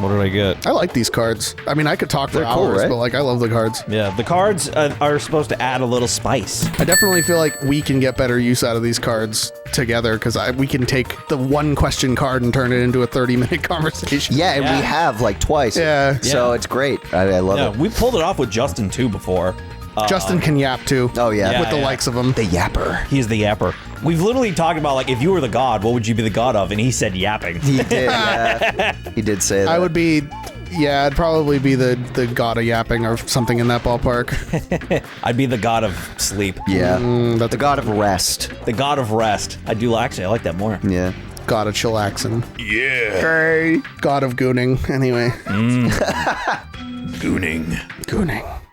What did I get? I like these cards. I mean, I could talk for hours, cool, right? but like, I love the cards. Yeah, the cards are supposed to add a little spice. I definitely feel like we can get better use out of these cards together because we can take the one question card and turn it into a 30-minute conversation. Yeah, and we have like twice. Yeah. So it's great. I love it. We pulled it off with Justin too before. Justin can yap too. Oh, yeah. With the likes of him. The yapper. He's the yapper. We've literally talked about, like, if you were the god, what would you be the god of? And he said yapping. He did, yeah. He did say that. I would be, yeah, I'd probably be the god of yapping or something in that ballpark. I'd be the god of sleep. Yeah. That's the god of rest. The god of rest. Actually, I like that more. Yeah. God of chillaxing. Yeah. Hey. God of gooning. Anyway. Gooning.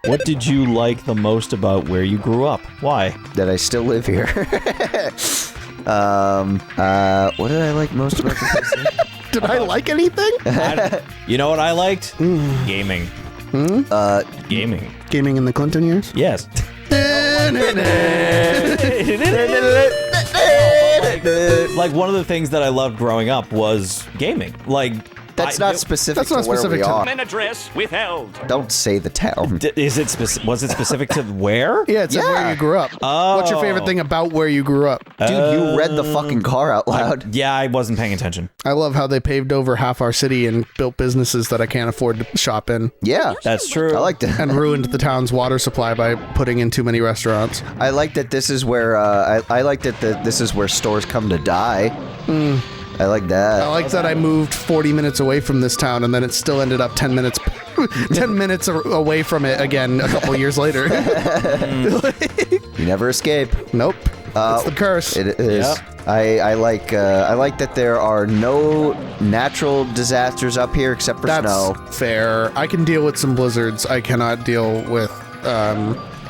What did you like the most about where you grew up? Why? That I still live here. What did I like most about the place? Did I like anything? You know what I liked? Gaming. Gaming. Gaming in the Clinton years? Yes. Like, one of the things that I loved growing up was gaming. Like, That's not specific to where we are. An address withheld. Don't say the town. Was it specific to where? Yeah, it's where you grew up. What's your favorite thing about where you grew up? Dude, you read the fucking car out loud. Yeah, I wasn't paying attention. I love how they paved over half our city and built businesses that I can't afford to shop in. Yeah. That's true. I like that. And ruined the town's water supply by putting in too many restaurants. I like that this is where, I like that this is where stores come to die. I like that. I like that I moved 40 minutes away from this town and then it still ended up 10 minutes 10 minutes away from it again a couple years later. You never escape. Nope. It's the curse. It is. Yep. I like that there are no natural disasters up here except for snow. That's fair. I can deal with some blizzards. I cannot deal with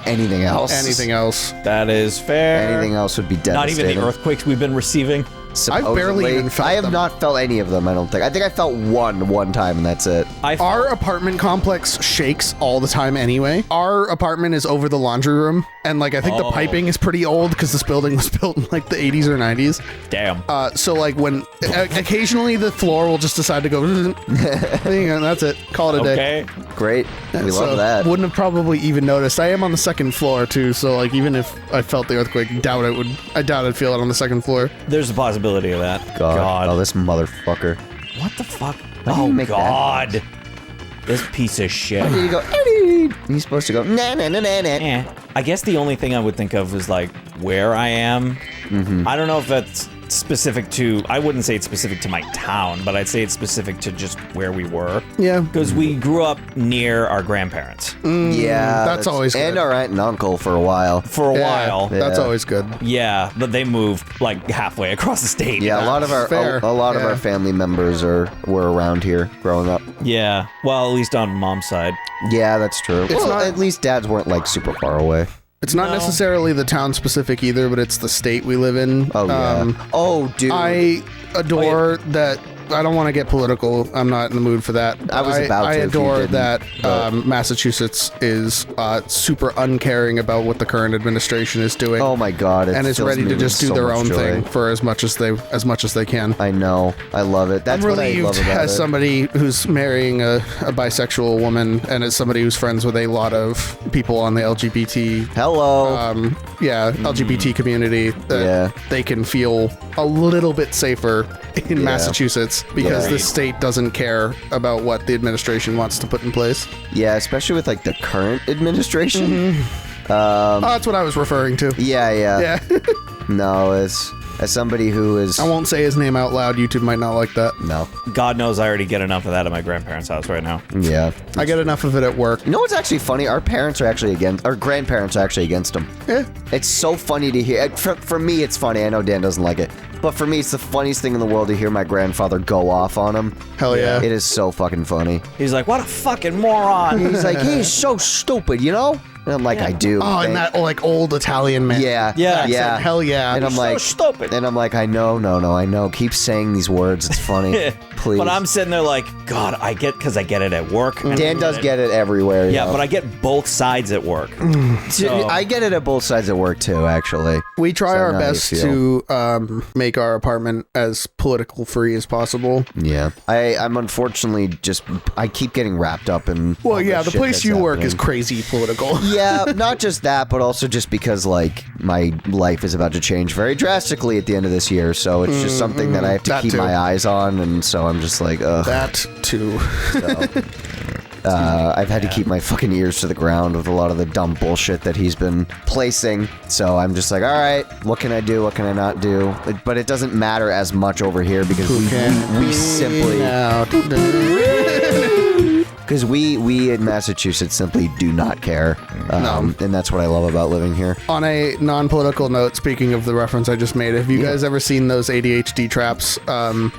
anything else. Anything else. That is fair. Anything else would be devastating. Not even the earthquakes we've been receiving. Supposedly. I've barely even felt I have them. not felt any of them, I don't think. I think I felt one time, and that's it. Our apartment complex shakes all the time anyway. Our apartment is over the laundry room, and like I think the piping is pretty old because this building was built in like the 80s or 90s. Damn. So like when occasionally the floor will just decide to go, and that's it. Call it a day. Okay. Great. We So love that. Wouldn't have probably even noticed. I am on the second floor too, so like even if I felt the earthquake, I doubt I'd feel it on the second floor. There's a possibility of that. God. Oh, this motherfucker. What the fuck? How do you make God. that? This piece of shit. There you go. He's supposed to go. Nah, nah, nah, nah, nah. Eh. I guess the only thing I would think of is like where I am. I don't know if that's specific to, I wouldn't say it's specific to my town, but I'd say it's specific to just where we were. Yeah. Because we grew up near our grandparents. Yeah. That's always good. And our aunt and uncle for a while. For a while. Yeah. That's always good. Yeah, but they moved like halfway across the state. Yeah, a lot of our Fair. a lot of Yeah. our family members were around here growing up. Yeah. Well, at least on mom's side. Yeah, that's true. Well, not- at least dads weren't like super far away. It's not necessarily the town specific either, but it's the state we live in. Oh yeah. Oh dude. I adore that. I don't want to get political. I'm not in the mood for that. I was about to I if you adore didn't, that but- Massachusetts is super uncaring about what the current administration is doing. Oh my god. and is fills ready me to with just do so their much own joy. thing for as much as they can. I know. I love it. That's I'm what I relieved love about as it. somebody who's marrying a bisexual woman and as somebody who's friends with a lot of people on the LGBT Hello. LGBT community that they can feel a little bit safer in Massachusetts because Yeah. the state doesn't care about what the administration wants to put in place. Yeah, especially with like the current administration. That's what I was referring to. Yeah. Yeah. No, as somebody who is I won't say his name out loud. YouTube might not like that. no. God knows I already get enough of that at my grandparents' house right now. Yeah. I get enough of it at work. You know what's actually funny? Our grandparents are actually against them. Yeah. It's so funny to hear. For me, it's funny. I know Dan doesn't like it. But for me, it's the funniest thing in the world to hear my grandfather go off on him. Hell yeah. It is so fucking funny. He's like, what a fucking moron. He's like, he's so stupid, you know? And I'm like, I do. Oh, and that like old Italian man. Yeah. Yeah. Yeah. Hell yeah. And I'm like, stupid. And I'm like, I know. Keep saying these words. It's funny. Please. But I'm sitting there like, God, I get it at work. Dan does get it everywhere. Yeah, but I get both sides at work. I get it at both sides at work too, actually. We try So our now you best feel- to make our apartment as political free as possible. Yeah. I'm unfortunately I keep getting wrapped up in. Well, all yeah, the the shit place that's you work is happening. crazy political. Yeah, not just that, but also just because, like, my life is about to change very drastically at the end of this year, so it's just something that I have to that keep too. my eyes on, and so I'm just like, ugh. That too. I've had to keep my fucking ears to the ground with a lot of the dumb bullshit that he's been placing, so I'm just like, alright, what can I do, what can I not do? But it doesn't matter as much over here because we simply... Because we in Massachusetts simply do not care. And that's what I love about living here. On a non-political note, speaking of the reference I just made, have you guys ever seen those ADHD traps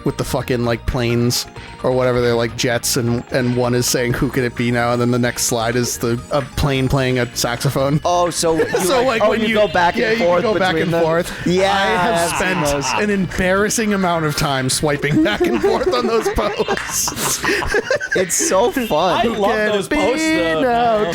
with the fucking like planes or whatever? They're like jets, and one is saying who could it be now, and then the next slide is a plane playing a saxophone. Oh, so when you go back and forth. you go back and between them? forth. Yeah, I have I've seen those. spent an embarrassing amount of time swiping back and forth on those posts. It's so fun. I love those posts, though. Now.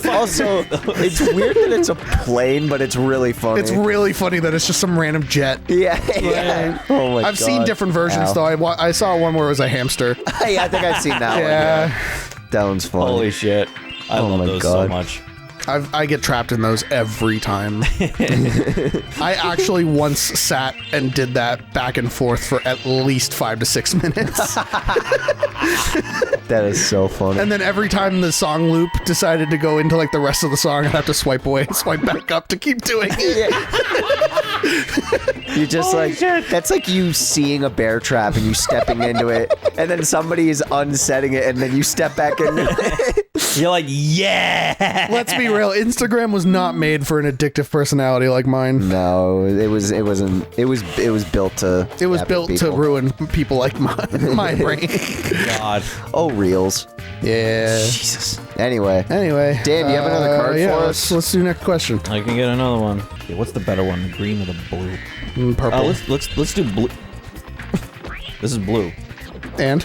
Also, it's weird that it's a plane, but it's really funny. It's really funny that it's just some random jet. yeah. Oh my god. I've seen different versions, Ow. though. I saw one where it was a hamster. Yeah, I think I've seen that one. Yeah. That one's funny. Holy shit. I Oh love my those God. so much. I get trapped in those every time. I actually once sat and did that back and forth for at least 5 to 6 minutes. That is so funny. And then every time the song loop decided to go into like the rest of the song, I'd have to swipe away and swipe back up to keep doing it. You're just that's like you seeing a bear trap and you stepping into it, and then somebody is unsetting it, and then you step back into it. You're like, yeah. Let's be real. Instagram was not made for an addictive personality like mine. No, it wasn't. It was built to. It was happen built to people. ruin people like my brain. God. Oh, reels. Yeah. Jesus. Anyway, Anyway. Dan, do you have another card yeah, for let's, us? let's do next question. I can get another one. Okay, what's the better one, the green or the blue? Purple. Let's do blue. This is blue. And?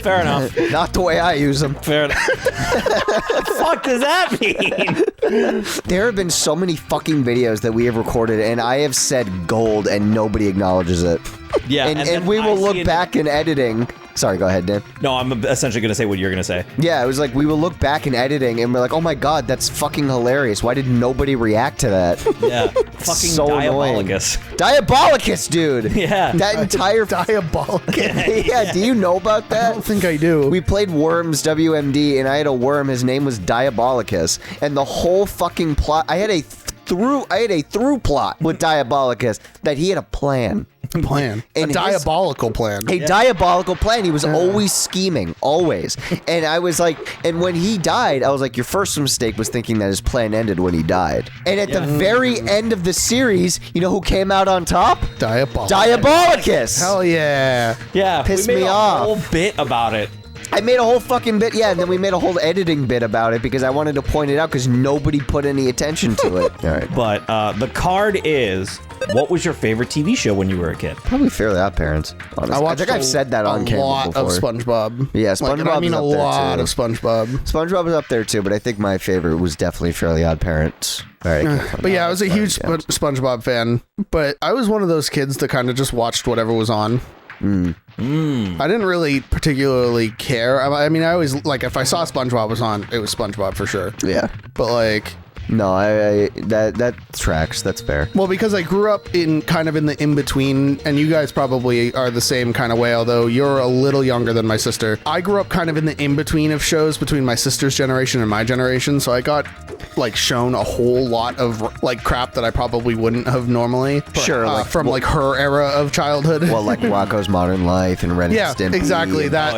Fair enough. Not the way I use them. Fair enough. What the fuck does that mean? There have been so many fucking videos that we have recorded, and I have said gold, and nobody acknowledges it. Yeah, And then we I will see look it- back in editing. Sorry, go ahead, Dan. No, I'm essentially gonna say what you're gonna say. Yeah, it was like we will look back in editing, and we're like, oh my god, that's fucking hilarious. Why did nobody react to that? Yeah. Fucking So annoying. Diabolicus. Diabolicus, dude. Yeah. That entire. Diabolical. Yeah, do you know about I that? don't think I do. We played Worms WMD, and I had a worm. His name was Diabolicus, and the whole fucking plot. I had a through plot with Diabolicus that he had a plan. plan. And A his- diabolical plan. A diabolical plan. He was always scheming, always. And I was like, and when he died, I was like, your first mistake was thinking that his plan ended when he died. And at the very end of the series, you know who came out on top? Diabolicus. Hell yeah. Yeah. Pissed we made me a off. whole bit about it. I made a whole fucking bit, yeah, and then we made a whole editing bit about it because I wanted to point it out because nobody put any attention to it. All right. But the card is, what was your favorite TV show when you were a kid? Probably Fairly Odd Parents, honestly. I think I've said that on camera a lot before. of SpongeBob. Yeah, Like, and I SpongeBob mean is a up there, lot too. of SpongeBob. SpongeBob was up there too, but I think my favorite was definitely Fairly Odd Parents. All right, I can't find But yeah, out. I was a huge Yeah. SpongeBob fan. But I was one of those kids that kind of just watched whatever was on. I didn't really particularly care. I mean, I always, like, if I saw SpongeBob was on, it was SpongeBob for sure. Yeah. But, like... No, that tracks. That's fair. Well, because I grew up in kind of in the in-between, and you guys probably are the same kind of way, although you're a little younger than my sister. I grew up kind of in the in-between of shows between my sister's generation and my generation, so I got like shown a whole lot of like crap that I probably wouldn't have normally. Sure, like, from like her era of childhood. Well, like Rocco's Modern Life and Ren yeah, and Stimpy. exactly. That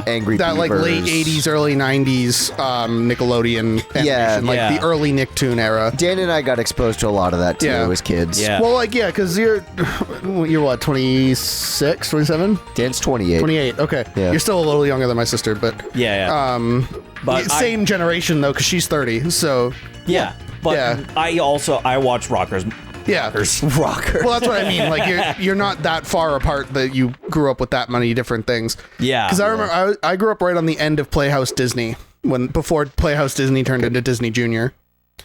Angry that like Beavers. late 80s, early 90s Nickelodeon animation, like the early Nicktoon era. Dan and I got exposed to a lot of that too as kids. Yeah. Well, like, yeah, because you're what, 26, 27? Dan's 28. 28, okay. Yeah. You're still a little younger than my sister, but but same generation though, because she's 30, so but I watched Rockers. yeah. Rocker. Well, that's what I mean. Like, you're not that far apart that you grew up with that many different things. Yeah. Because I remember I grew up right on the end of Playhouse Disney, before Playhouse Disney turned into Disney Junior.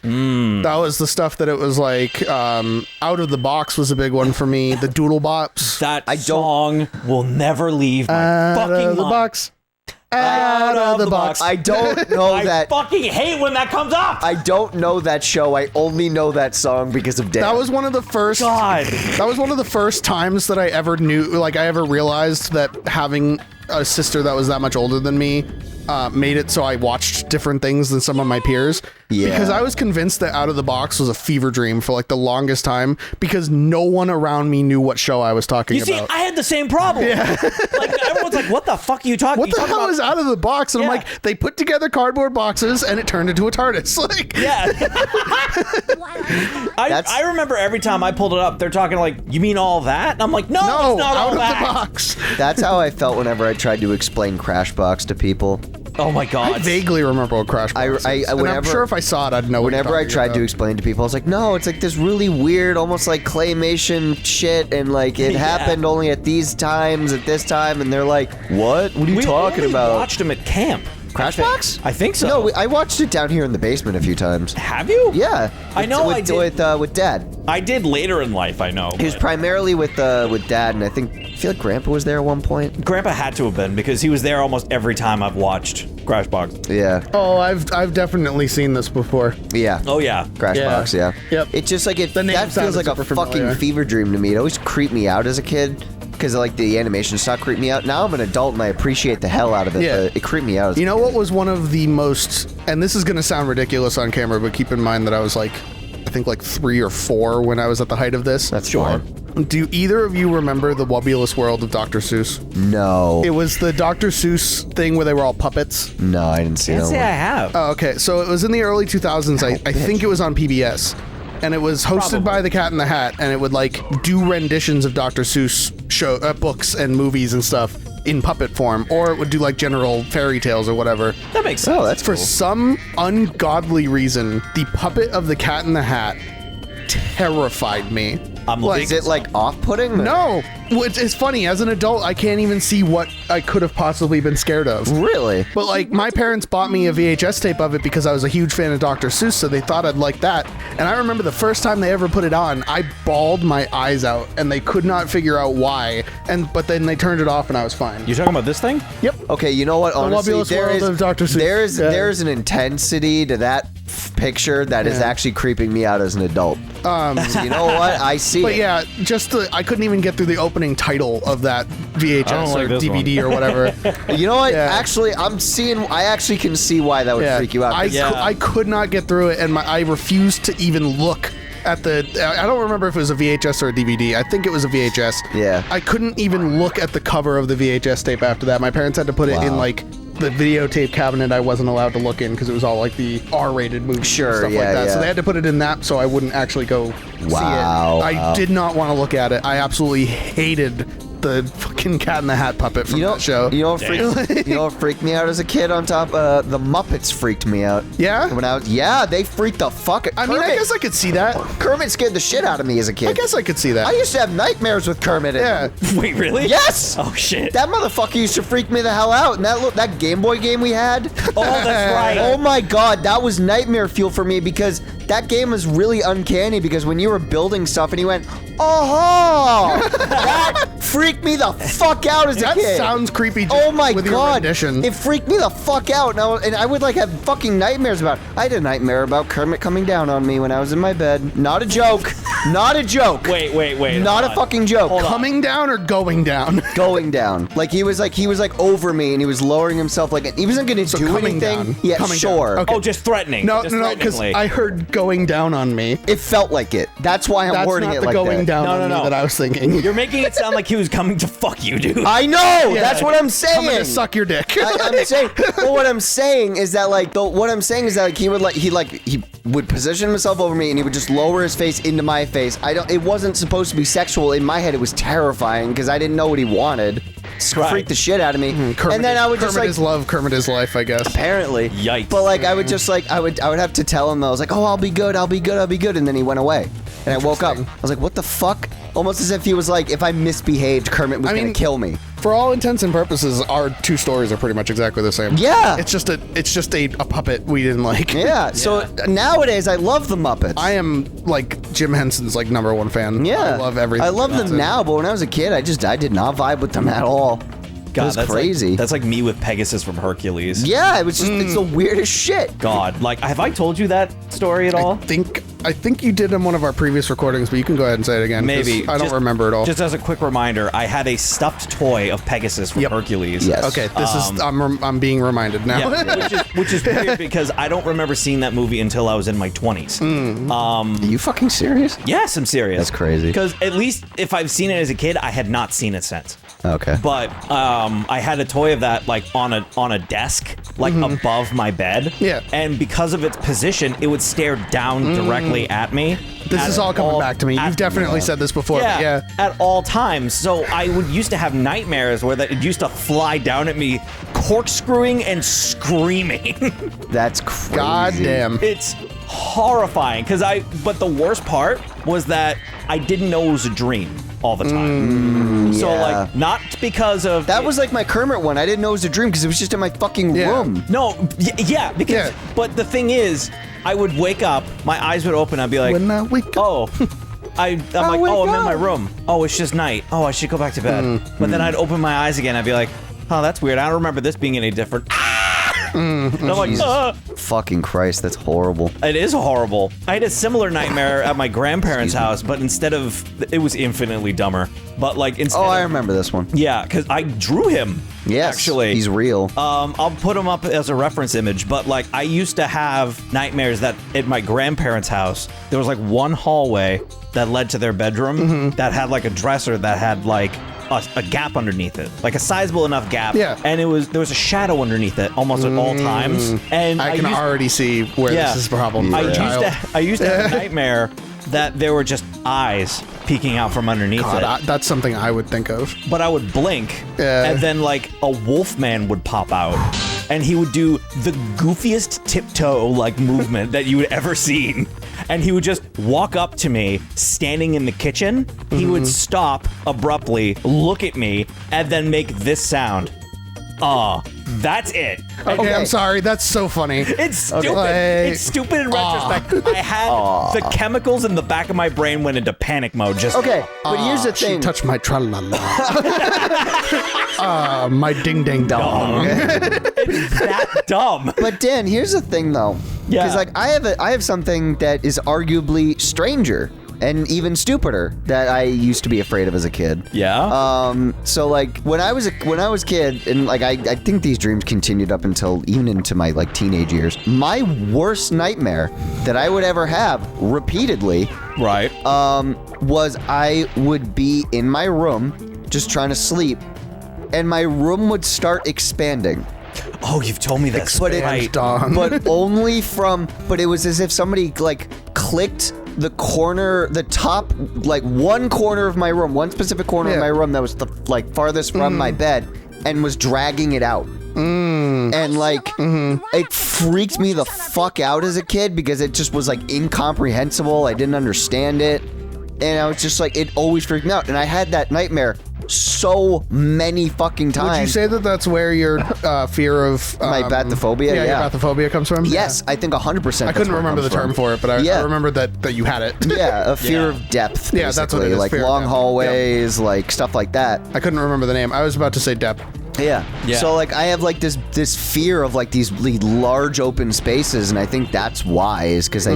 That was the stuff that it was like, Out of the Box was a big one for me. The Doodle Bops. That song will never leave my fucking Out of the mind. box. Out of the box. I don't know I that. fucking hate when that comes up. I don't know that show. I only know that song because of Dan. That was one of the first. God. That was one of the first times that I ever knew, like, I ever realized that having a sister that was that much older than me made it so I watched different things than some of my peers. Yeah. Because I was convinced that Out of the Box was a fever dream for like the longest time because no one around me knew what show I was talking You see, about. I had the same problem. Yeah. Like, everyone's like, what the fuck are you talking about? What the hell is Out of the Box? And I'm Yeah. like, they put together cardboard boxes and it turned into a TARDIS. Like, Yeah. I remember every time I pulled it up, they're talking like, you mean all that? And I'm like, no, no, it's not Out all of that. the Box. That's how I felt whenever I tried to explain Crashbox to people. Oh my God. I vaguely remember what Crash Box is. And I'm whenever- sure if I saw it, I'd know what you're Whenever I talking tried about. to explain to people, I was like, no, it's like this really weird, almost like claymation shit, and like it happened only at these times, at this time, and they're like, what? What are you talking we about? watched them at camp. Crashbox? I think so. No, I watched it down here in the basement a few times. Have you? Yeah. I know I did. With Dad. I did later in life, I know. He was but primarily with Dad, and I feel like Grandpa was there at one point. Grandpa had to have been because he was there almost every time I've watched Crashbox. Yeah. Oh, I've definitely seen this before. Yeah. Oh yeah. Crashbox, yeah. Yep. It's just like The name that feels sounded like a super fucking familiar. fever dream to me. It always creeped me out as a kid because like the animation stopped creeping me out. Now I'm an adult and I appreciate the hell out of it. Yeah. But it creeped me out. As You a know kid. what was one of the most, and this is going to sound ridiculous on camera, but keep in mind that I was like, I think like 3 or 4 when I was at the height of this. That's Sure. fine. Do either of you remember the Wobulous World of Dr. Seuss? No. It was the Dr. Seuss thing where they were all puppets. No, I didn't see Can't that say I one. have. Oh, okay, so it was in the early 2000s. I think it was on PBS. And it was hosted Probably. by the Cat in the Hat, and it would like do renditions of Dr. Seuss books and movies and stuff in puppet form, or it would do like general fairy tales or whatever. That makes sense. Oh, that's For cool. some ungodly reason, the puppet of the Cat in the Hat terrified me. I'm Like- Is it like off-putting? No, it's funny. As an adult, I can't even see what I could have possibly been scared of. Really? But like, my parents bought me a VHS tape of it because I was a huge fan of Dr. Seuss, so they thought I'd like that. And I remember the first time they ever put it on, I bawled my eyes out, and they could not figure out why. But then they turned it off, and I was fine. You talking about this thing? Yep. Okay, you know what? Honestly, Wobulous World of Dr. Seuss. Yeah. there is an intensity to that picture that is actually creeping me out as an adult. So you know what? I see. But it. yeah, I couldn't even get through the opening title of that VHS I don't like or this DVD or whatever. You know what? Yeah. Actually, I actually can see why that would freak you out. I could not get through it, and I refused to even look at the. I don't remember if it was a VHS or a DVD. I think it was a VHS. Yeah. I couldn't even look at the cover of the VHS tape after that. My parents had to put it in Wow. like the videotape cabinet I wasn't allowed to look in because it was all like the R-rated movies Sure, and stuff yeah, like that. yeah. So they had to put it in that so I wouldn't actually go Wow, see it. I wow. did not want to look at it. I absolutely hated the fucking Cat in the Hat puppet from that show. You know what freaked me out as a kid on top? The Muppets freaked me out. Yeah? They freaked the fuck out. I mean, I guess I could see that. Kermit scared the shit out of me as a kid. I guess I could see that. I used to have nightmares with Kermit. Yeah. Wait, really? Yes. Oh shit. That motherfucker used to freak me the hell out. And that Game Boy game we had. Oh, that's right. Oh my god, that was nightmare fuel for me because that game was really uncanny because when you were building stuff and you went, Oh, that freaked me the fuck out as a That kid. sounds creepy. Oh my with your god, rendition. it freaked me the fuck out, and I would like have fucking nightmares about it. I had a nightmare about Kermit coming down on me when I was in my bed. Not a joke. Not a joke. Wait. Not a fucking joke. Coming down or going down? Going down. Like he was like over me, and he was lowering himself. Like he wasn't gonna do coming anything. down. Yeah, Coming sure. down. Okay. Oh, just threatening. No, just because threateningly. I heard going down on me. It felt like it. That's why I'm That's wording not it the like going that. down No, on no, me no. that I was thinking. You're making it sound like he was coming to fuck you, dude. I know. That's what I'm saying. Coming to suck your dick. I'm saying. Well, what I'm saying is that he would position himself over me, and he would just lower his face into my face. It wasn't supposed to be sexual. In my head, it was terrifying because I didn't know what he wanted. Right. Freaked the shit out of me. Kermit And then I would Kermit just like is love, Kermit is life, I guess. apparently. Yikes. But like I would just like I would have to tell him, I was like, oh, I'll be good, and then he went away. And I woke up. I was like, what the fuck? Almost as if he was like, if I misbehaved, Kermit was gonna kill me. For all intents and purposes, our two stories are pretty much exactly the same. Yeah. It's just a puppet we didn't like. Yeah. So nowadays I love the Muppets. I am like Jim Henson's like #1 fan. Yeah. I love everything. I love about them it. now, but when I was a kid, I did not vibe with them at all. God, it was that's crazy. That's like me with Pegasus from Hercules. Yeah, it was just it's the weirdest shit. God, like, have I told you that story at all? I think you did in one of our previous recordings, but you can go ahead and say it again. 'cause Maybe. I don't Just- remember it all. Just as a quick reminder, I had a stuffed toy of Pegasus from Hercules. Yes. Okay, this is I'm being reminded now. Yeah, which is weird because I don't remember seeing that movie until I was in my 20s. Are you fucking serious? Yes, I'm serious. That's crazy. Because at least if I've seen it as a kid, I had not seen it since. Okay. But I had a toy of that like on a desk, like above my bed. Yeah. And because of its position, it would stare down directly at me. This is all coming back to me. You've definitely said this before. Yeah, But yeah. at all times. So I would used to have nightmares where it used to fly down at me, corkscrewing and screaming. That's crazy. God damn. It's horrifying but the worst part was that I didn't know it was a dream all the time. So yeah. like, not because of That was like my Kermit one. I didn't know it was a dream because it was just in my fucking Yeah. room. because Yeah. but the thing is, I would wake up, my eyes would open, I'd be like, When I wake up. oh. I'm like, wake oh, I'm in up. my room. Oh, it's just night. Oh, I should go back to bed. But then I'd open my eyes again. I'd be like, oh, that's weird. I don't remember this being any different. And I'm like, Fucking Christ, that's horrible. it is horrible. I had a similar nightmare at my grandparents' house, but instead of, it was infinitely dumber. But like, instead Oh, I of, remember this one. yeah, because I drew him. Yes, actually, he's real. I'll put him up as a reference image, but like I used to have nightmares that at my grandparents' house, there was like one hallway that led to their bedroom that had like a dresser that had like a gap underneath it, like a sizable enough gap. Yeah. And there was a shadow underneath it almost at all times. And I can already see where this is a problem. For a child. I used to have a nightmare that there were just eyes peeking out from underneath God, it. that's something I would think of. But I would blink, Yeah. and then like a wolf man would pop out, and he would do the goofiest tiptoe like movement that you would ever seen. And he would just walk up to me, standing in the kitchen. He would stop abruptly, look at me, and then make this sound. That's it. Okay, I'm sorry. That's so funny. It's stupid. Like, It's stupid in retrospect. I had the chemicals in the back of my brain went into panic mode. Just Okay, but here's the She thing. touched my tra-la-la. My ding-ding-dong. it's that dumb. But Dan, here's the thing though. Yeah. Because like I have something that is arguably stranger and even stupider that I used to be afraid of as a kid. Yeah. So like when I was a kid, and like I think these dreams continued up until even into my like teenage years. My worst nightmare that I would ever have repeatedly right. was I would be in my room just trying to sleep, and my room would start expanding. Oh, you've told me this. But it- right. Dong. But only from, but it was as if somebody like clicked the corner, the top, like one corner of my room, one specific corner of Yeah. my room that was the like farthest from my bed, and was dragging it out. And like, it freaked me the fuck out as a kid because it just was like incomprehensible. I didn't understand it. And I was just like, it always freaked me out. And I had that nightmare so many fucking times. Would you say that that's where your fear of my bathophobia? your bathophobia comes from? Yes, I think 100%. I couldn't remember the term for it, but I remember that you had it. Yeah, a fear of depth. Basically. Yeah, that's what it is. Like fear long of depth. hallways, like stuff like that. I couldn't remember the name. I was about to say depth. Yeah. So like I have like this fear of like these large open spaces, and I think that's why is because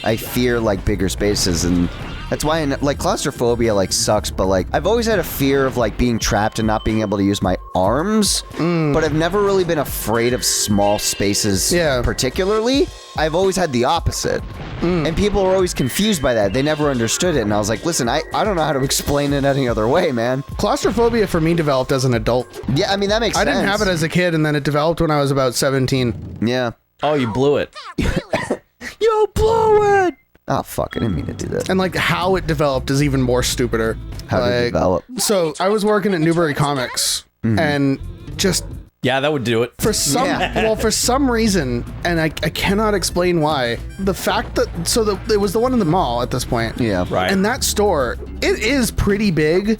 I fear like bigger spaces, and that's why like claustrophobia like sucks. But like I've always had a fear of like being trapped and not being able to use my arms. But I've never really been afraid of small spaces. Particularly. I've always had the opposite. And people were always confused by that. They never understood it. And I was like, listen, I don't know how to explain it any other way, man. Claustrophobia for me developed as an adult. Yeah, I mean, that makes sense. I didn't have it as a kid, and then it developed when I was about 17. Yeah. Oh, you blew it. You blew it! Oh, fuck, I didn't mean to do that. And like how it developed is even more stupider. How did it develop? So I was working at Newbury Comics, and just... Yeah, that would do it. For some reason, and I cannot explain why, the fact that it was the one in the mall at this point. Yeah. Right. And that store, it is pretty big,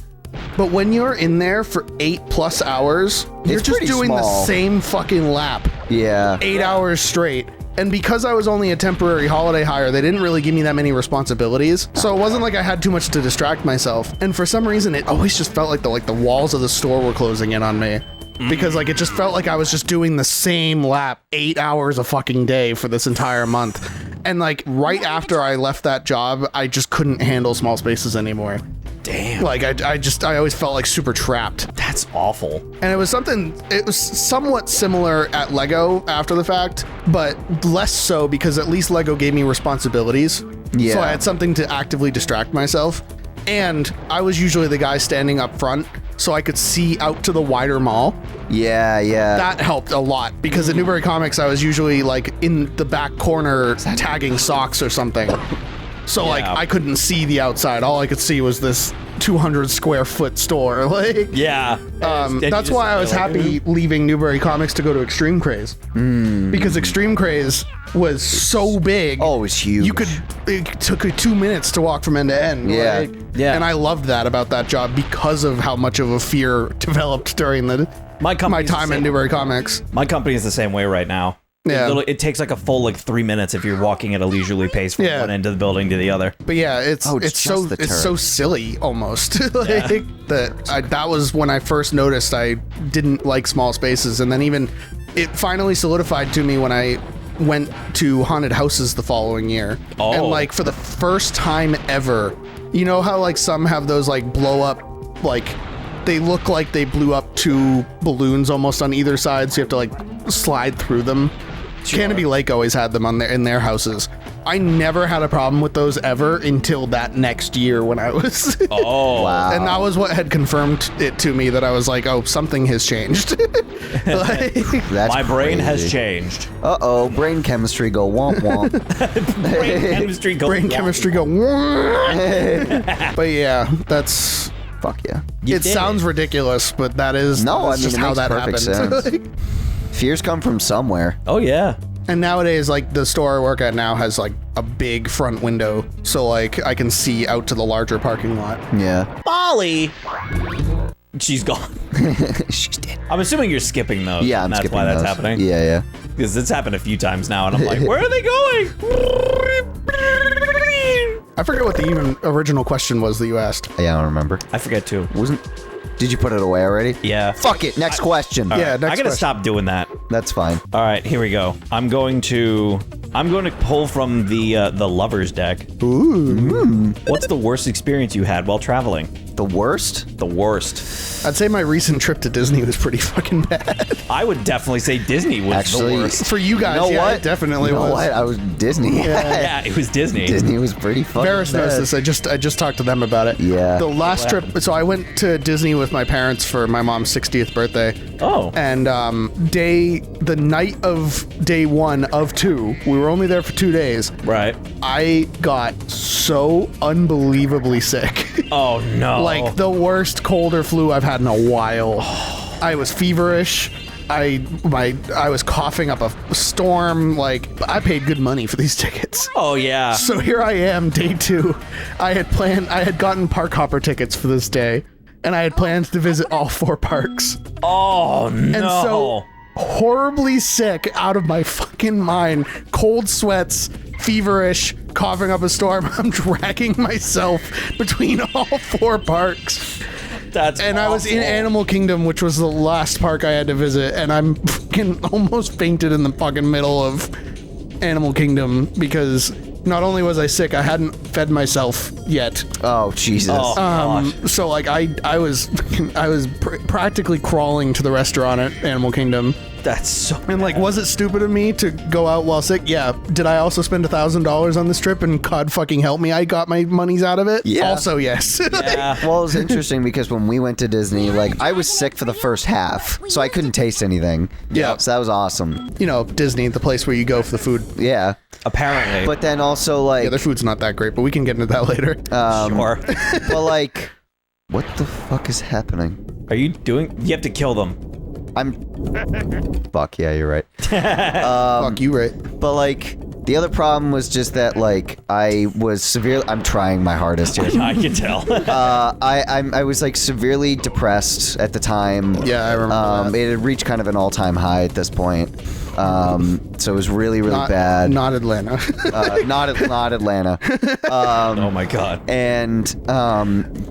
but when you're in there for 8+ hours, you're just doing the same fucking lap. Yeah. 8 hours straight. And because I was only a temporary holiday hire, they didn't really give me that many responsibilities. So it wasn't like I had too much to distract myself. And for some reason, it always just felt like the walls of the store were closing in on me. Because like it just felt like I was just doing the same lap 8 hours a fucking day for this entire month. And like right after I left that job, I just couldn't handle small spaces anymore. Damn. Like I always felt like super trapped. That's awful. And it was somewhat similar at Lego after the fact, but less so because at least Lego gave me responsibilities. Yeah. So I had something to actively distract myself. And I was usually the guy standing up front, so I could see out to the wider mall. Yeah, yeah. That helped a lot, because at Newbury Comics, I was usually like in the back corner tagging socks or something. So like I couldn't see the outside. All I could see was this 200 square foot store. Like that's why I was happy leaving Newbury Comics to go to Extreme Craze. Because Extreme Craze was so big. Oh, it was huge. It took 2 minutes to walk from end to end. Yeah. And I loved that about that job because of how much of a fear developed during my time at Newbury Comics. My company is the same way right now. Yeah. It takes like a full 3 minutes if you're walking at a leisurely pace from one end of the building to the other. But yeah, it's so silly almost. That was when I first noticed I didn't like small spaces, and then even it finally solidified to me when I went to haunted houses the following year. Oh. And like for the first time ever, you know how like some have those like blow up, like they look like they blew up 2 balloons almost on either side, so you have to like slide through them. Sure. Canopy Lake always had them in their houses. I never had a problem with those ever until that next year when I was... Oh. Wow. And that was what had confirmed it to me that I was like, oh, something has changed. That's my brain crazy. Has changed. Uh-oh, brain chemistry go womp womp. Brain chemistry go Brain womp. chemistry go... But yeah, that's... Fuck yeah. It sounds ridiculous, but that's just how that happened. Fears come from somewhere. Oh, yeah. And nowadays, like, the store I work at now has, like, a big front window, so, like, I can see out to the larger parking lot. Yeah. Molly! She's gone. She's dead. I'm assuming you're skipping those. Yeah, I'm that's skipping why that's those. happening. Yeah, yeah. Because it's happened a few times now, and I'm like, where are they going? I forget what the even original question was that you asked. Yeah, I don't remember. I forget, too. Did you put it away already? Yeah. Fuck it. Next question. Yeah, next I gotta question. stop doing that. That's fine. All right, here we go. I'm going to pull from the lovers deck. Ooh. What's the worst experience you had while traveling? The worst? The worst. I'd say my recent trip to Disney was pretty fucking bad. I would definitely say Disney was Actually, the worst. For you guys, You know yeah, what? it definitely You know was. what? I was Disney. Yeah, it was Disney. Disney was pretty fucking Veras knows bad. this. I just talked to them about it. Yeah. The last trip, so I went to Disney with my parents for my mom's 60th birthday. Oh. And the night of day 1 of 2, we were only there for 2 days. Right. I got so unbelievably sick. Oh, no. Like the worst cold or flu I've had in a while. I was feverish. I was coughing up a storm. Like, I paid good money for these tickets. Oh, yeah. So here I am, day 2. I had gotten park hopper tickets for this day. and I had plans to visit all 4 parks. Oh no. And so, horribly sick, out of my fucking mind, cold sweats, feverish, coughing up a storm, I'm dragging myself between all 4 parks. And I was in Animal Kingdom, which was the last park I had to visit, and I'm fucking almost fainted in the fucking middle of Animal Kingdom because not only was I sick, I hadn't fed myself yet. Oh Jesus! So like I was practically crawling to the restaurant at Animal Kingdom. That's so And like, was it stupid of me to go out while sick? Yeah. Did I also spend $1,000 on this trip and God fucking help me, I got my monies out of it? Yeah. Also, yes. yeah. Well, it was interesting because when we went to Disney, like I was sick for the first half, so I couldn't taste anything. Yeah. So that was awesome. You know, Disney, the place where you go for the food. Yeah. Apparently. But then also like Yeah, their food's not that great, but we can get into that later. Sure. but like, what the fuck is happening? Are you doing? You have to kill them. Fuck yeah, you're right. Fuck you, right? But like, the other problem was just that like I was severely. I'm trying my hardest here. I can tell. I was like severely depressed at the time. Yeah, I remember that. It had reached kind of an all-time high at this point. So it was really bad. Not Atlanta. Not Atlanta. Oh my god. And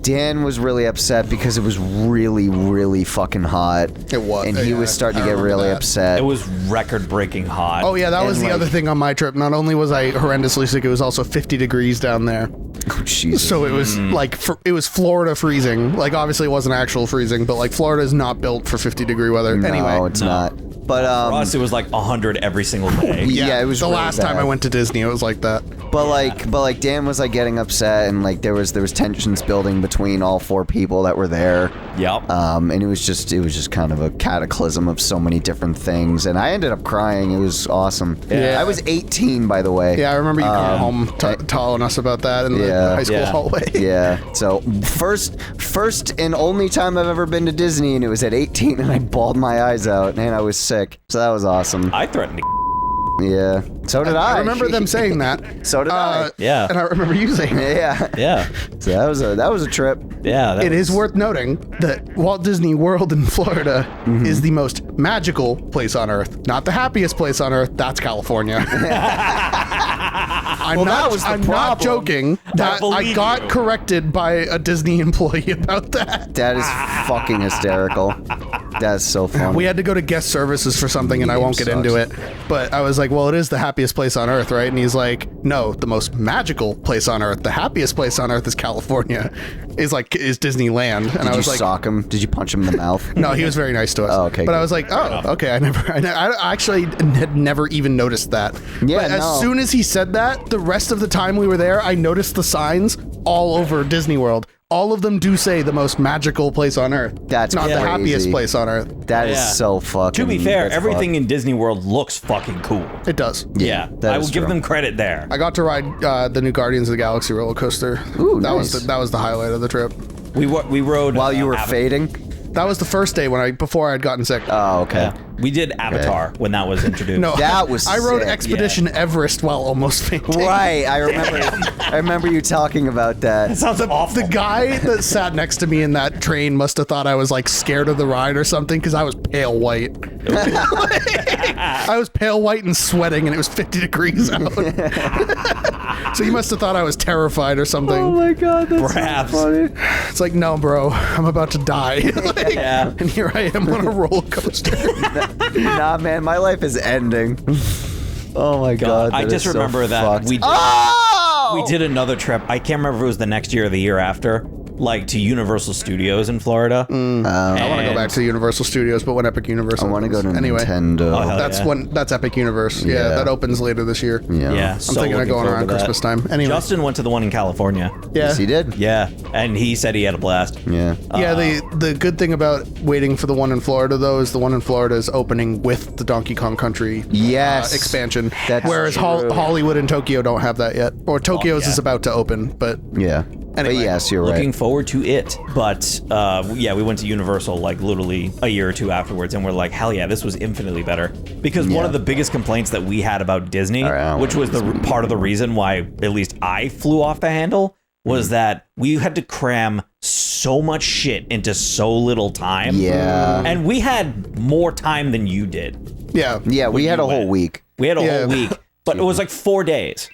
Dan was really upset because it was really fucking hot. It was. And he Yeah, was starting to I get remember really that. upset. It was record-breaking hot. Oh yeah, that was And, the like- other thing on my trip. Not only was I horrendously sick, it was also 50 degrees down there. Oh, Jesus. So it was like, it was Florida freezing. Like, obviously it wasn't actual freezing, but like Florida is not built for 50-degree weather. No, Anyway. it's not. But For us, it was like 100 every single day. yeah, it was the really last time bad. I went to Disney, it was like that. But like Dan was like getting upset, and like there was tensions building between all 4 people that were there. Yep. And it was just kind of a cataclysm of so many different things, and I ended up crying. It was awesome. Yeah. I was 18, by the way. Yeah, I remember you coming home telling us about that in the high school hallway. Yeah. So first and only time I've ever been to Disney, and it was at 18, and I bawled my eyes out, and I was sick. So that was awesome. I threatened to. Yeah. So did I. I remember them saying that. So did I. Yeah. And I remember you saying that. Yeah. Yeah. So that was a trip. Yeah. It is worth noting that Walt Disney World in Florida is the most magical place on Earth. Not the happiest place on Earth. That's California. I'm not joking. That I believe got you. corrected by a Disney employee about that. That is fucking hysterical. That's so funny. We had to go to guest services for something, and I won't get into it. But I was like, well, it is the happiest place on Earth, right? And he's like, no, the most magical place on Earth. The happiest place on Earth is California. Is Disneyland. And Did I was you like, sock him? Did you punch him in the mouth? no, he was very nice to us. Oh, okay, But I good. was like, oh, okay. I actually had never even noticed that. Yeah, but as no. soon as he said that, the rest of the time we were there, I noticed the signs all over Disney World. All of them do say the most magical place on Earth. That's not the crazy. happiest place on Earth. That is Yeah. so fucking. To be fair, that's everything in Disney World looks fucking cool. It does. Yeah. that I is will give true. them credit there. I got to ride the new Guardians of the Galaxy roller coaster. Ooh, that nice. was the highlight of the trip. We rode While you were Avatar. fading. That was the first day before I'd gotten sick. Oh, okay. Yeah. We did Avatar when that was introduced. No, That was I rode sick, Expedition Everest while almost fainting. Right, I remember. I remember you talking about that. Sounds awful. The guy that sat next to me in that train must have thought I was like scared of the ride or something because I was pale white. I was pale white and sweating, and it was 50 degrees out. So he must have thought I was terrified or something. Oh my god, that's Perhaps. so funny. It's like, no, bro, I'm about to die. Like, Yeah. And here I am on a roller coaster. Nah, man, my life is ending. Oh my god. I that just is so remember that fucked. we did, Oh! we did another trip. I can't remember if it was the next year or the year after, like to Universal Studios in Florida. I want to go back to Universal Studios, but when Epic Universe I want to go opens. to Anyway, Nintendo. Oh, hell yeah. that's Epic Universe. Yeah, Yeah. that opens later this year. Yeah. I'm so thinking of looking going forward around to that. Christmas time. Anyway, Justin went to the one in California. yeah. Yes, he did. Yeah, and he said he had a blast. Yeah. Yeah, the good thing about waiting for the one in Florida, though, is the one in Florida is opening with the Donkey Kong Country Yes. expansion. That's Whereas true. Hollywood and Tokyo don't have that yet. Or Tokyo's yeah. is about to open, but Yeah. But Anyway, yes, you're Looking right. forward to it. But yeah, we went to Universal like literally a year or two afterwards, and we're like, hell yeah, this was infinitely better. Because one Yeah. of the biggest complaints that we had about Disney, Alright, which was the part of the reason why at least I flew off the handle, was that we had to cram so much shit into so little time. Yeah. And we had more time than you did. Yeah. Yeah, we had a whole week. We had a Yeah. whole week, but it was like 4 days.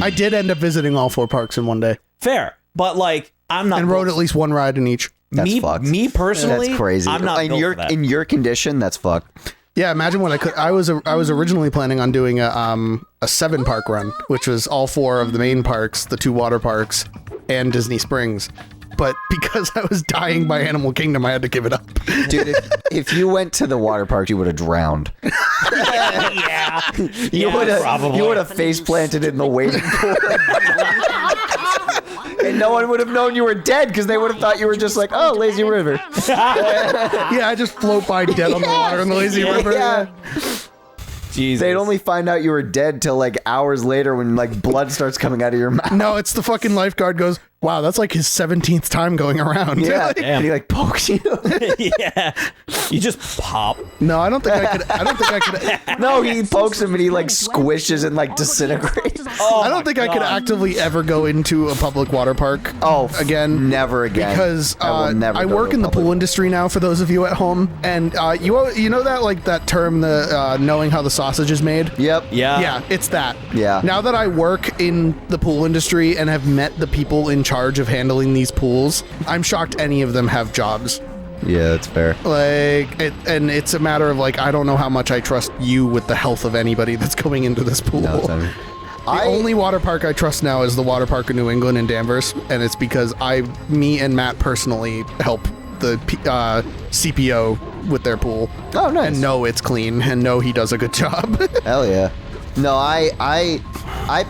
I did end up visiting all 4 parks in one day Fair. But like, I'm not. and rode at least one ride in each. That's fucked. Me personally, That's crazy. I'm not built for that. In your condition, that's fucked. Yeah, imagine what I could. I was originally planning on doing a 7-park run, which was all 4 of the main parks, the 2 water parks, and Disney Springs. But because I was dying by Animal Kingdom, I had to give it up. Dude, if you went to the water park, you would have drowned. Yeah. You would have face planted in the wading pool. And no one would have known you were dead because they would have thought you were just like, oh, lazy river. Yeah, I just float by dead on the water in the lazy river. Yeah. Jesus. They'd only find out you were dead till like hours later when like blood starts coming out of your mouth. No, it's the fucking lifeguard goes, wow, that's like his 17th time going around. Yeah. Damn. And he like pokes you. Yeah. You just pop. No, I don't think I could. No, he pokes him and he like squishes and like disintegrates. Oh I don't think I could actively ever go into a public water park. Again, never again. Because I go work to in a the public- pool industry now. For those of you at home, and you know that like that term, the knowing how the sausage is made. Yep. Yeah. Yeah, it's that. Yeah. Now that I work in the pool industry and have met the people in charge of handling these pools, I'm shocked any of them have jobs. Yeah, that's fair. And it's a matter of like, I don't know how much I trust you with the health of anybody that's going into this pool. No, it's not- The only water park I trust now is the water park in New England in Danvers, and it's because me and Matt personally help the CPO with their pool. Oh, nice. And know it's clean, and know he does a good job. Hell yeah. No, I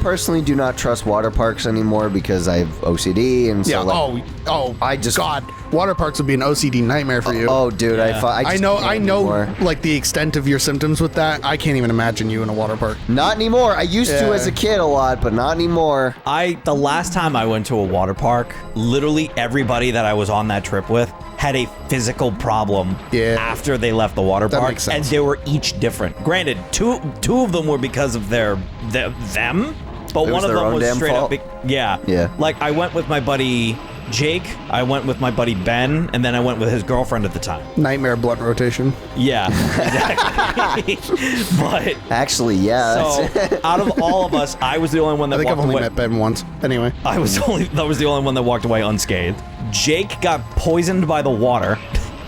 personally do not trust water parks anymore because I have OCD and so like, I just God, water parks would be an OCD nightmare for you. oh dude, Yeah. I know anymore. like the extent of your symptoms with that. I can't even imagine you in a water park. Not anymore. I used to Yeah. as a kid a lot, but not anymore. The last time I went to a water park, literally everybody that I was on that trip with had a physical problem after they left the water park, makes sense. and they were each different. Granted, two of them were because of them, but It one was of their them own was damn straight fault? up. Yeah. Yeah. Like I went with my buddy Jake, I went with my buddy Ben, and then I went with his girlfriend at the time. Nightmare blunt rotation. Yeah, exactly. But Actually, yeah. so out of all of us, I was the only one that I think I've walked only away. met Ben once. Anyway. That was the only one that walked away unscathed. Jake got poisoned by the water.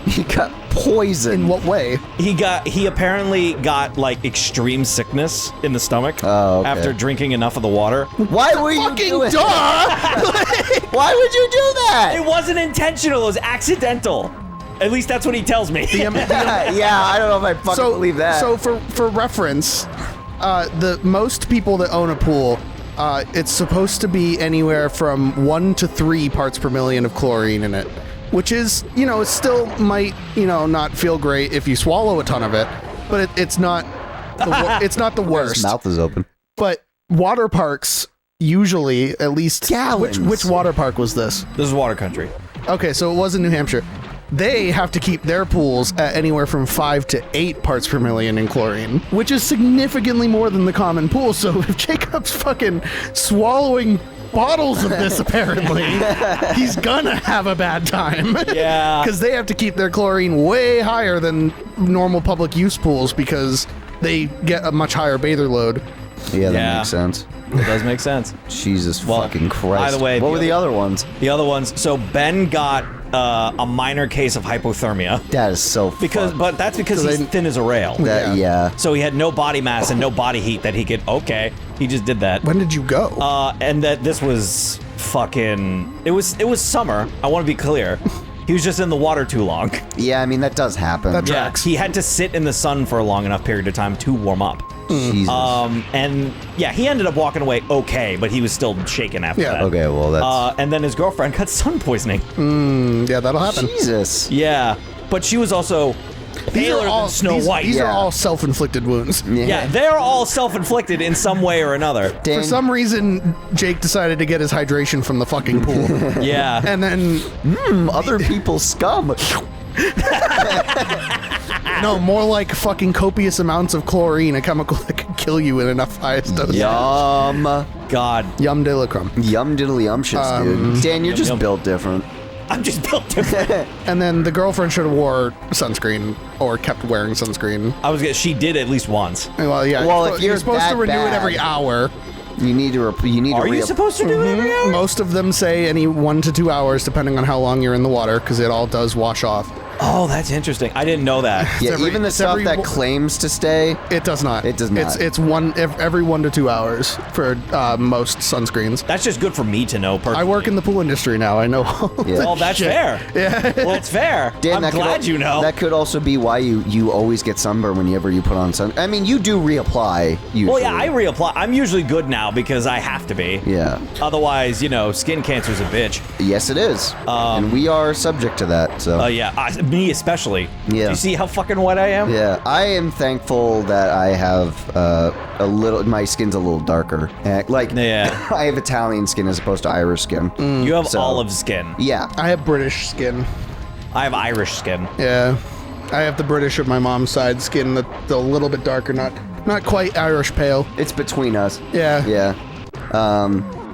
He got poisoned. In what way? He apparently got like extreme sickness in the stomach Oh, okay. after drinking enough of the water. Why were you Fucking doing duh! Why would you do that? It wasn't intentional, it was accidental. At least that's what he tells me. Yeah, I don't know if I fucking believe that. So for reference, the most people that own a pool, it's supposed to be anywhere from 1 to 3 parts per million of chlorine in it, which is, it still might, not feel great if you swallow a ton of it, but it's not it's not the worst. His mouth is open. But water parks usually, at least Gallons. which water park was this? This is water country. Okay, so it was in New Hampshire. They have to keep their pools at anywhere from 5 to 8 parts per million in chlorine, which is significantly more than the common pool. So if Jacob's fucking swallowing bottles of this, apparently, he's gonna have a bad time. Yeah. Because they have to keep their chlorine way higher than normal public use pools because they get a much higher bather load. Yeah, that Yeah. makes sense. It does make sense. Jesus Well, fucking Christ. by the way, what the were the other- other ones? The other ones, so Ben got a minor case of hypothermia. That is so But that's because he's thin as a rail. yeah. So he had no body mass and no body heat that he could, he just did that. When did you go? And that this was fucking, it was summer, I want to be clear. He was just in the water too long. Yeah, I mean, that does happen. That Yeah, tracks. he had to sit in the sun for a long enough period of time to warm up. Jesus. And yeah, he ended up walking away okay, but he was still shaking after Yeah. that. Okay, well, that's... And then his girlfriend got sun poisoning. Yeah, that'll happen. Jesus. Yeah, but she was also paler than Snow White. These are Yeah. all self-inflicted wounds. Yeah, they're all self-inflicted in some way or another. Dang. For some reason, Jake decided to get his hydration from the fucking pool. Yeah. And then, Other people's scum. no, more like fucking copious amounts of chlorine, a chemical that could kill you in enough highest dose. Yum. God. Yum de la crumb. Yum diddly umptious, dude. Dan, you're just yum. built different. I'm just built different. And then the girlfriend should have wore sunscreen or kept wearing sunscreen. She did at least once. Well, yeah. Well, if you're you're supposed to that renew it bad- every hour. You need to. Are you supposed to do it every hour? Most of them say any 1 to 2 hours, depending on how long you're in the water, because it all does wash off. Oh, that's interesting. I didn't know that. Yeah, every- even the it's stuff every that wo- claims to stay. It does not. It does not. It's every 1 to 2 hours for most sunscreens. That's just good for me to know personally. I work in the pool industry now. I know. Yeah. Well, that's fair. Yeah. Well, that's fair. Dan, I'm that could glad al- you know. That could also be why you always get sunburn whenever you put on sun. I mean, you do reapply usually. Well, yeah, I reapply. I'm usually good now because I have to be. Yeah. Otherwise, skin cancer's a bitch. Yes, it is. And we are subject to that. So. Yeah, me especially. Yeah. Do you see how fucking wet I am? Yeah, I am thankful that I have my skin's a little darker. Yeah. I have Italian skin as opposed to Irish skin. You have So- olive skin. Yeah. I have British skin. I have Irish skin. Yeah. I have the British of my mom's side skin, that's a little bit darker, not quite Irish pale. It's between us. Yeah. Yeah.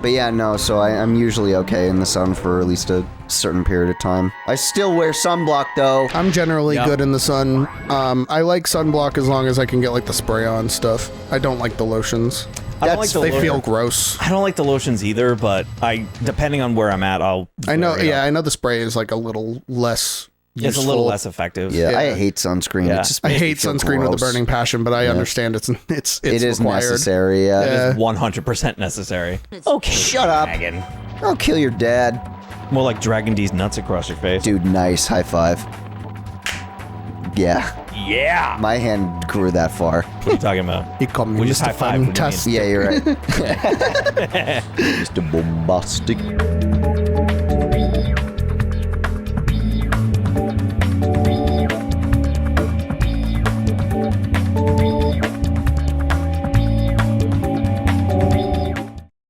But yeah, no, so I'm usually okay in the sun for at least a certain period of time. I still wear sunblock though. I'm generally Yep. good in the sun. I like sunblock as long as I can get like the spray on stuff. I don't like the lotions. I don't like the They lotion. feel gross. I don't like the lotions either, but depending on where I'm at, I'll. I know. vary it Yeah, up. I know the spray is like a little less. It's a little less effective. Yeah, Yeah. I hate sunscreen. Yeah. It just I makes me hate feel sunscreen with a gross. burning passion, but I understand it's It is required. necessary. Yeah. Yeah. It's 100% necessary. Okay. Shut up. Dragon. I'll kill your dad. More like Dragon D's nuts across your face. Dude, nice. High five. Yeah. Yeah. My hand grew that far. What are you talking about? You call me We just Mr. high-fived. What do you Fantastic. Yeah, you're right. Mr. Bombastic.